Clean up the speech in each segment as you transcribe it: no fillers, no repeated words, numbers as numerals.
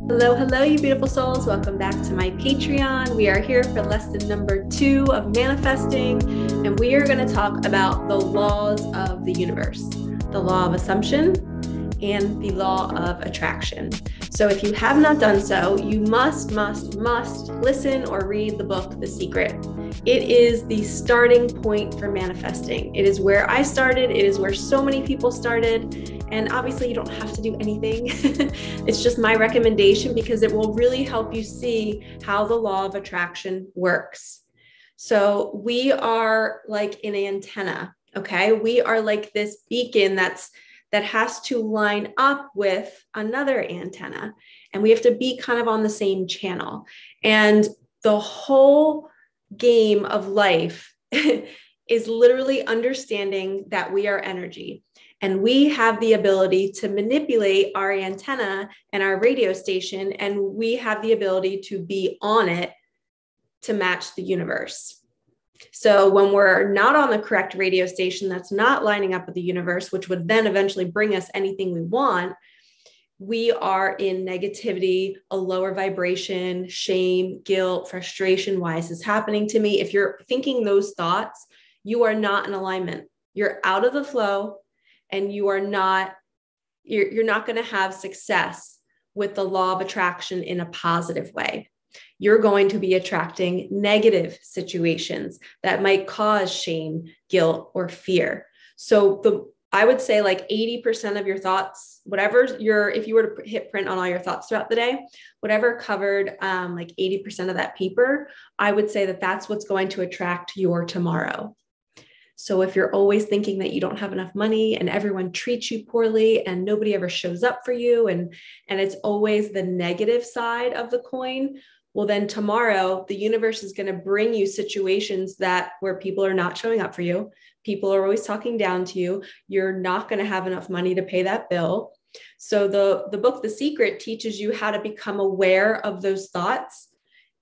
Hello, hello, you beautiful souls. Welcome back to my Patreon. We are here for lesson number 2 of manifesting, and we are going to talk about the laws of the universe, the law of assumption and the law of attraction. So if you have not done so, you must listen or read the book, The Secret. It is the starting point for manifesting. It is where I started. It is where so many people started. And obviously you don't have to do anything. It's just my recommendation because it will really help you see how the law of attraction works. So we are like an antenna, okay? We are like this beacon that has to line up with another antenna, and we have to be kind of on the same channel. And the whole game of life is literally understanding that we are energy. And we have the ability to manipulate our antenna and our radio station, and we have the ability to be on it to match the universe. So when we're not on the correct radio station that's not lining up with the universe, which would then eventually bring us anything we want, we are in negativity, a lower vibration, shame, guilt, frustration. Why is this happening to me? If you're thinking those thoughts, you are not in alignment. You're out of the flow. And you're not going to have success with the law of attraction in a positive way. You're going to be attracting negative situations that might cause shame, guilt, or fear. So I would say like 80% of your thoughts, if you were to hit print on all your thoughts throughout the day, whatever covered like 80% of that paper, I would say that that's what's going to attract your tomorrow. So if you're always thinking that you don't have enough money and everyone treats you poorly and nobody ever shows up for you, and it's always the negative side of the coin, well, then tomorrow the universe is going to bring you situations where people are not showing up for you. People are always talking down to you. You're not going to have enough money to pay that bill. So the book, The Secret, teaches you how to become aware of those thoughts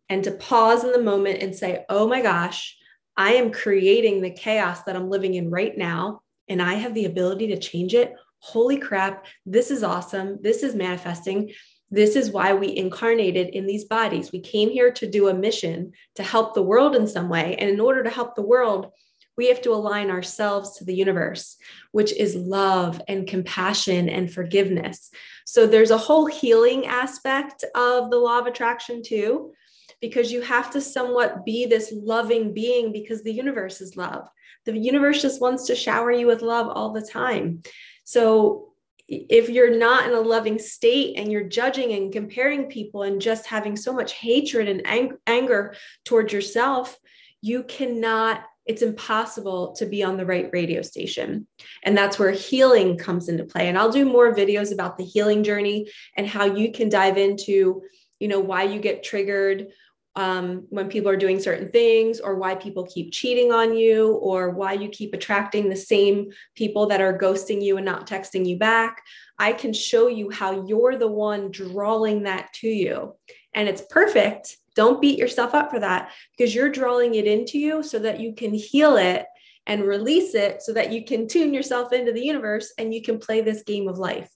and to pause in the moment and say, oh my gosh, I am creating the chaos that I'm living in right now, and I have the ability to change it. Holy crap. This is awesome. This is manifesting. This is why we incarnated in these bodies. We came here to do a mission to help the world in some way. And in order to help the world, we have to align ourselves to the universe, which is love and compassion and forgiveness. So there's a whole healing aspect of the law of attraction too, because you have to somewhat be this loving being because the universe is love. The universe just wants to shower you with love all the time. So if you're not in a loving state and you're judging and comparing people and just having so much hatred and anger towards yourself, it's impossible to be on the right radio station. And that's where healing comes into play. And I'll do more videos about the healing journey and how you can dive into, why you get triggered when people are doing certain things, or why people keep cheating on you, or why you keep attracting the same people that are ghosting you and not texting you back. I can show you how you're the one drawing that to you. And it's perfect. Don't beat yourself up for that, because you're drawing it into you so that you can heal it and release it so that you can tune yourself into the universe and you can play this game of life.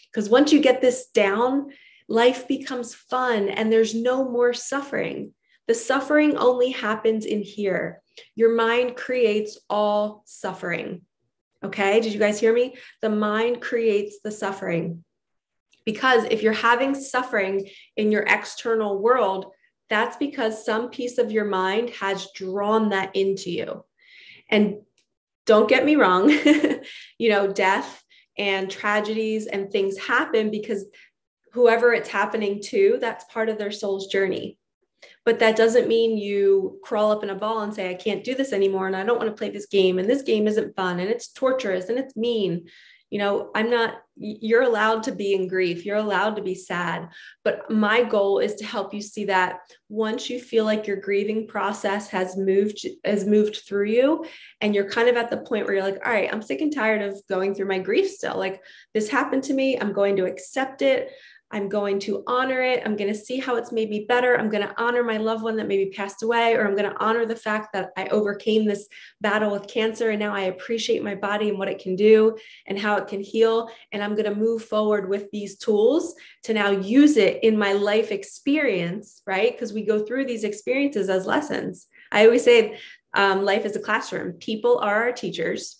Because once you get this down, life becomes fun and there's no more suffering. The suffering only happens in here. Your mind creates all suffering. Okay, did you guys hear me? The mind creates the suffering. Because if you're having suffering in your external world, that's because some piece of your mind has drawn that into you. And don't get me wrong, death and tragedies and things happen because whoever it's happening to, that's part of their soul's journey. But that doesn't mean you crawl up in a ball and say, I can't do this anymore. And I don't want to play this game. And this game isn't fun. And it's torturous and it's mean. You're allowed to be in grief. You're allowed to be sad. But my goal is to help you see that once you feel like your grieving process has moved through you, and you're kind of at the point where you're like, all right, I'm sick and tired of going through my grief still. Like, this happened to me. I'm going to accept it. I'm going to honor it. I'm going to see how it's made me better. I'm going to honor my loved one that maybe passed away, or I'm going to honor the fact that I overcame this battle with cancer. And now I appreciate my body and what it can do and how it can heal. And I'm going to move forward with these tools to now use it in my life experience, right? Because we go through these experiences as lessons. I always say life is a classroom. People are our teachers,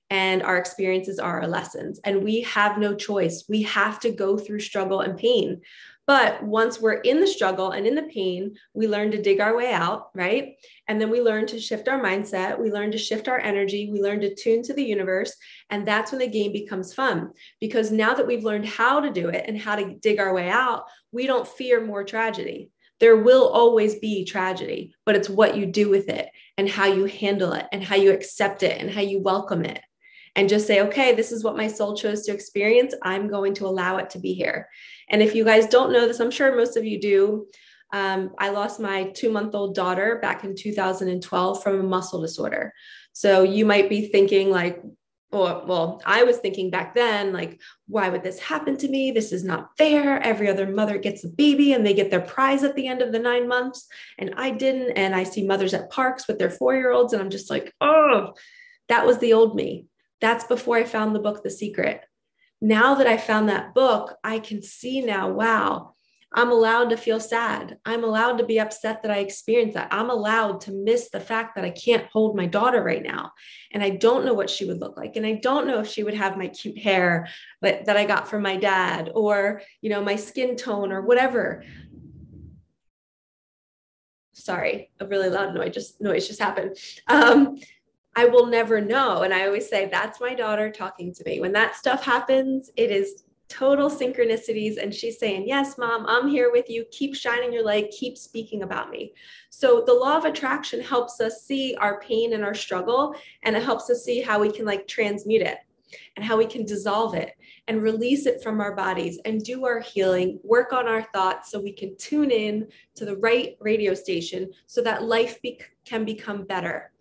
and our experiences are our lessons. And we have no choice. We have to go through struggle and pain. But once we're in the struggle and in the pain, we learn to dig our way out, right? And then we learn to shift our mindset. We learn to shift our energy. We learn to tune to the universe. And that's when the game becomes fun. Because now that we've learned how to do it and how to dig our way out, we don't fear more tragedy. There will always be tragedy, but it's what you do with it and how you handle it and how you accept it and how you welcome it. And just say, okay, this is what my soul chose to experience. I'm going to allow it to be here. And if you guys don't know this, I'm sure most of you do. I lost my 2-month-old daughter back in 2012 from a muscle disorder. So you might be thinking like, well, I was thinking back then, like, why would this happen to me? This is not fair. Every other mother gets a baby and they get their prize at the end of the 9 months. And I didn't. And I see mothers at parks with their 4-year-olds. And I'm just like, oh, that was the old me. That's before I found the book, The Secret. Now that I found that book, I can see now, wow, I'm allowed to feel sad. I'm allowed to be upset that I experienced that. I'm allowed to miss the fact that I can't hold my daughter right now. And I don't know what she would look like. And I don't know if she would have my cute hair that I got from my dad, or, my skin tone or whatever. Sorry, a really loud noise just happened. I will never know. And I always say, that's my daughter talking to me. When that stuff happens, it is total synchronicities. And she's saying, yes, mom, I'm here with you. Keep shining your light. Keep speaking about me. So the law of attraction helps us see our pain and our struggle. And it helps us see how we can transmute it and how we can dissolve it and release it from our bodies and do our healing, work on our thoughts so we can tune in to the right radio station so that life can become better.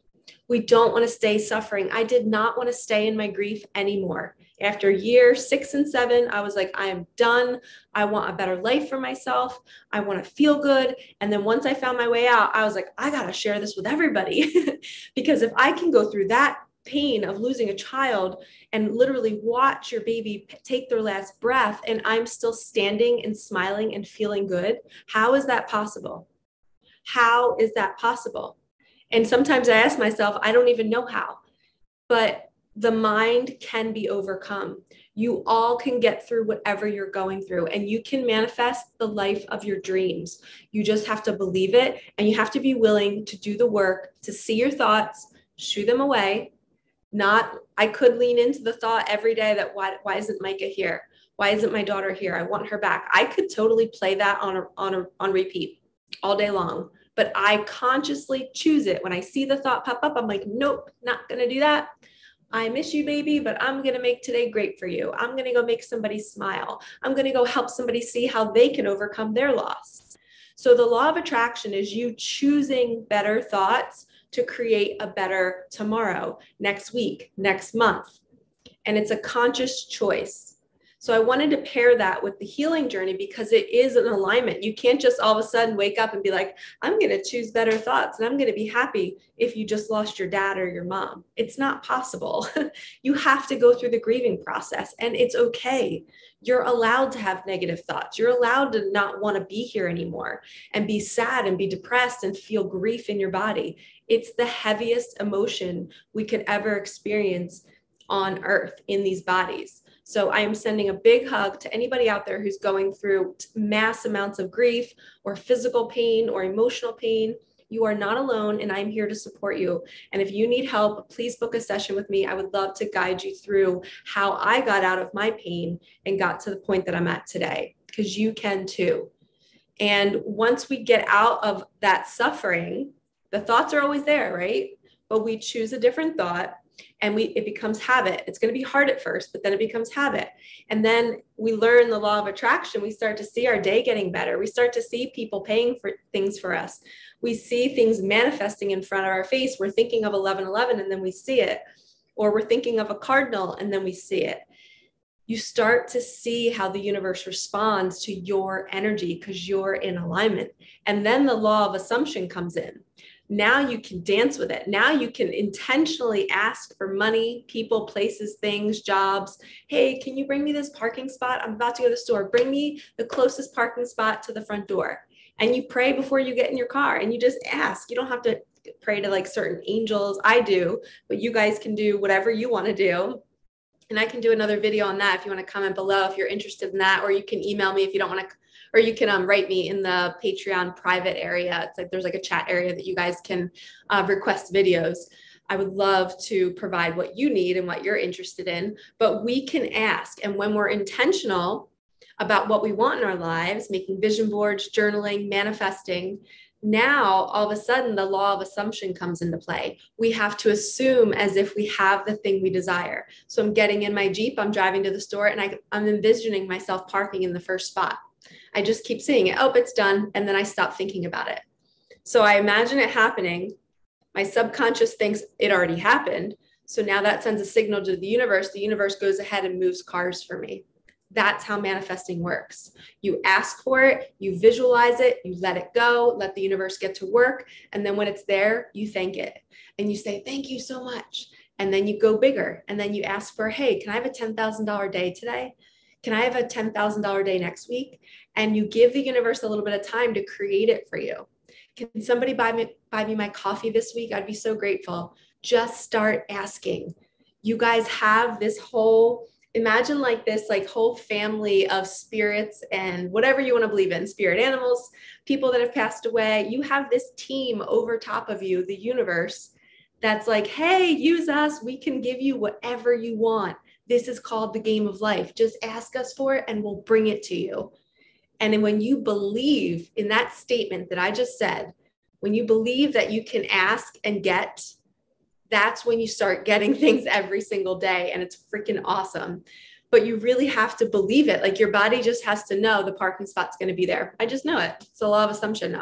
We don't want to stay suffering. I did not want to stay in my grief anymore. After years 6 and 7, I was like, I am done. I want a better life for myself. I want to feel good. And then once I found my way out, I was like, I got to share this with everybody. Because if I can go through that pain of losing a child and literally watch your baby take their last breath, and I'm still standing and smiling and feeling good, how is that possible? How is that possible? And sometimes I ask myself, I don't even know how, but the mind can be overcome. You all can get through whatever you're going through, and you can manifest the life of your dreams. You just have to believe it, and you have to be willing to do the work to see your thoughts, shoo them away. I could lean into the thought every day that why isn't Micah here? Why isn't my daughter here? I want her back. I could totally play that on repeat all day long. But I consciously choose it. When I see the thought pop up, I'm like, nope, not going to do that. I miss you, baby, but I'm going to make today great for you. I'm going to go make somebody smile. I'm going to go help somebody see how they can overcome their loss. So the law of attraction is you choosing better thoughts to create a better tomorrow, next week, next month. And it's a conscious choice. So I wanted to pair that with the healing journey because it is an alignment. You can't just all of a sudden wake up and be like, I'm going to choose better thoughts and I'm going to be happy if you just lost your dad or your mom. It's not possible. You have to go through the grieving process, and it's okay. You're allowed to have negative thoughts. You're allowed to not want to be here anymore and be sad and be depressed and feel grief in your body. It's the heaviest emotion we could ever experience on earth in these bodies. So I am sending a big hug to anybody out there who's going through mass amounts of grief or physical pain or emotional pain. You are not alone, and I'm here to support you. And if you need help, please book a session with me. I would love to guide you through how I got out of my pain and got to the point that I'm at today, because you can too. And once we get out of that suffering, the thoughts are always there, right? But we choose a different thought. And it becomes habit. It's going to be hard at first, but then it becomes habit. And then we learn the law of attraction. We start to see our day getting better. We start to see people paying for things for us. We see things manifesting in front of our face. We're thinking of 11:11 and then we see it. Or we're thinking of a cardinal and then we see it. you start to see how the universe responds to your energy because you're in alignment. And then the law of assumption comes in. Now you can dance with it. Now you can intentionally ask for money, people, places, things, jobs. Hey, can you bring me this parking spot? I'm about to go to the store. Bring me the closest parking spot to the front door. And you pray before you get in your car and you just ask. You don't have to pray to like certain angels. I do, but you guys can do whatever you want to do. And I can do another video on that if you want to comment below if you're interested in that, or you can email me if you don't want to, or you can write me in the Patreon private area. It's like there's like a chat area that you guys can request videos. I would love to provide what you need and what you're interested in, but we can ask. And when we're intentional about what we want in our lives, making vision boards, journaling, manifesting, now all of a sudden the law of assumption comes into play. We have to assume as if we have the thing we desire. So I'm getting in my Jeep, I'm driving to the store, and I'm envisioning myself parking in the first spot. I just keep seeing it. Oh, it's done. And then I stop thinking about it. So I imagine it happening. My subconscious thinks it already happened. So now that sends a signal to the universe. The universe goes ahead and moves cars for me. That's how manifesting works. You ask for it, you visualize it, you let it go, let the universe get to work. And then when it's there, you thank it. And you say, thank you so much. And then you go bigger. And then you ask for, hey, can I have a $10,000 day today? Can I have a $10,000 day next week? And you give the universe a little bit of time to create it for you. Can somebody buy me my coffee this week? I'd be so grateful. Just start asking. You guys have this whole, imagine like this like whole family of spirits and whatever you want to believe in, spirit animals, people that have passed away. You have this team over top of you, the universe, that's like, hey, use us. We can give you whatever you want. This is called the game of life. Just ask us for it and we'll bring it to you. And then when you believe in that statement that I just said, when you believe that you can ask and get, that's when you start getting things every single day. And it's freaking awesome. But you really have to believe it. Like your body just has to know the parking spot's going to be there. I just know it. It's a law of assumption.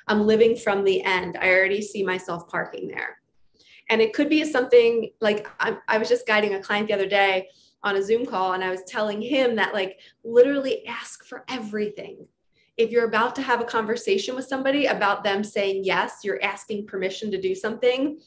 I'm living from the end. I already see myself parking there. And it could be something like I was just guiding a client the other day on a Zoom call, and I was telling him that like literally ask for everything. If you're about to have a conversation with somebody about them saying yes, you're asking permission to do something,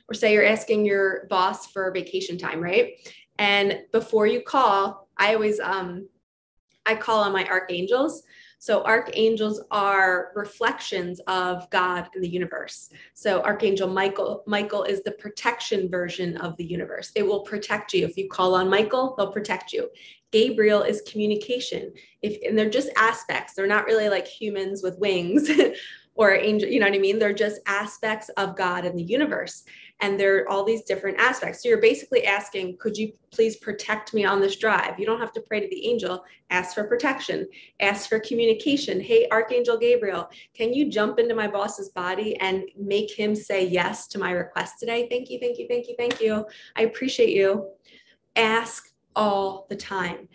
or say you're asking your boss for vacation time, right? And before you call, I always I call on my archangels. So archangels are reflections of God in the universe. So Archangel Michael is the protection version of the universe. It will protect you. If you call on Michael, they'll protect you. Gabriel is communication. And they're just aspects. They're not really like humans with wings or angel, you know what I mean? They're just aspects of God in the universe. And there are all these different aspects. So you're basically asking, could you please protect me on this drive? You don't have to pray to the angel. Ask for protection. Ask for communication. Hey, Archangel Gabriel, can you jump into my boss's body and make him say yes to my request today? Thank you, thank you, thank you, thank you. I appreciate you. Ask all the time.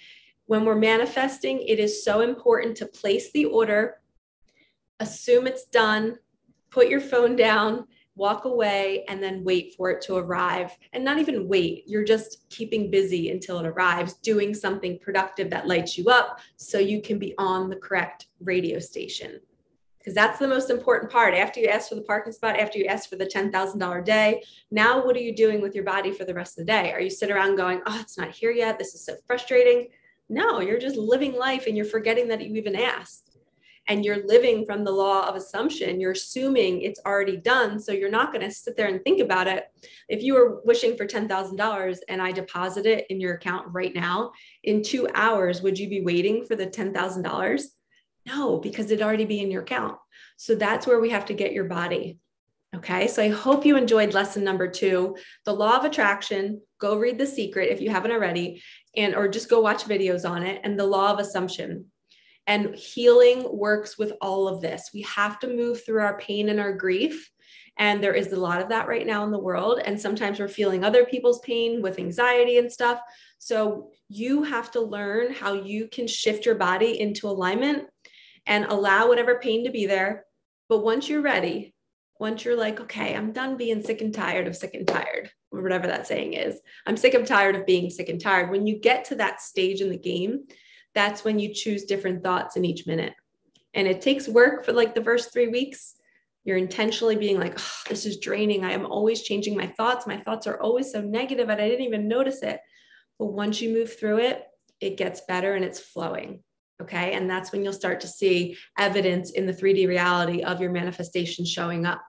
When we're manifesting, it is so important to place the order, assume it's done, put your phone down, walk away, and then wait for it to arrive. And not even wait, you're just keeping busy until it arrives, doing something productive that lights you up so you can be on the correct radio station. Because that's the most important part. After you ask for the parking spot, after you ask for the $10,000 day, now what are you doing with your body for the rest of the day? Are you sitting around going, oh, it's not here yet, this is so frustrating? No, you're just living life and you're forgetting that you even asked. And you're living from the law of assumption. You're assuming it's already done. So you're not going to sit there and think about it. If you were wishing for $10,000 and I deposit it in your account right now, in 2 hours, would you be waiting for the $10,000? No, because it'd already be in your account. So that's where we have to get your body. Okay. So I hope you enjoyed lesson number 2, the law of attraction. Go read The Secret if you haven't already, or just go watch videos on it, and the law of assumption. And healing works with all of this. We have to move through our pain and our grief. And there is a lot of that right now in the world. And sometimes we're feeling other people's pain with anxiety and stuff. So you have to learn how you can shift your body into alignment and allow whatever pain to be there. But once you're ready, once you're like, okay, I'm done being sick and tired of sick and tired, or whatever that saying is, I'm sick and tired of being sick and tired. When you get to that stage in the game, that's when you choose different thoughts in each minute. And it takes work for like the first 3 weeks. You're intentionally being like, oh, this is draining. I am always changing my thoughts. My thoughts are always so negative and I didn't even notice it. But once you move through it, it gets better and it's flowing. Okay. And that's when you'll start to see evidence in the 3D reality of your manifestation showing up.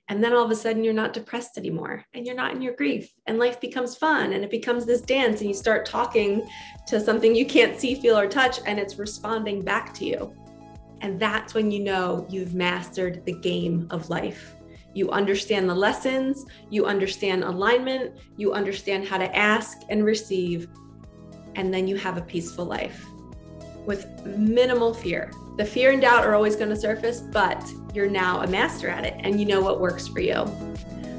And then all of a sudden you're not depressed anymore and you're not in your grief and life becomes fun and it becomes this dance and you start talking to something you can't see, feel, or touch and it's responding back to you. And that's when you know you've mastered the game of life. You understand the lessons, you understand alignment, you understand how to ask and receive, and then you have a peaceful life with minimal fear. The fear and doubt are always going to surface, but you're now a master at it and you know what works for you.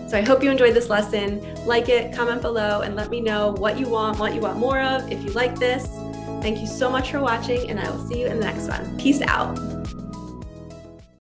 So I hope you enjoyed this lesson. Like it, comment below, and let me know what you want more of. If you like this, thank you so much for watching, and I will see you in the next one. Peace out.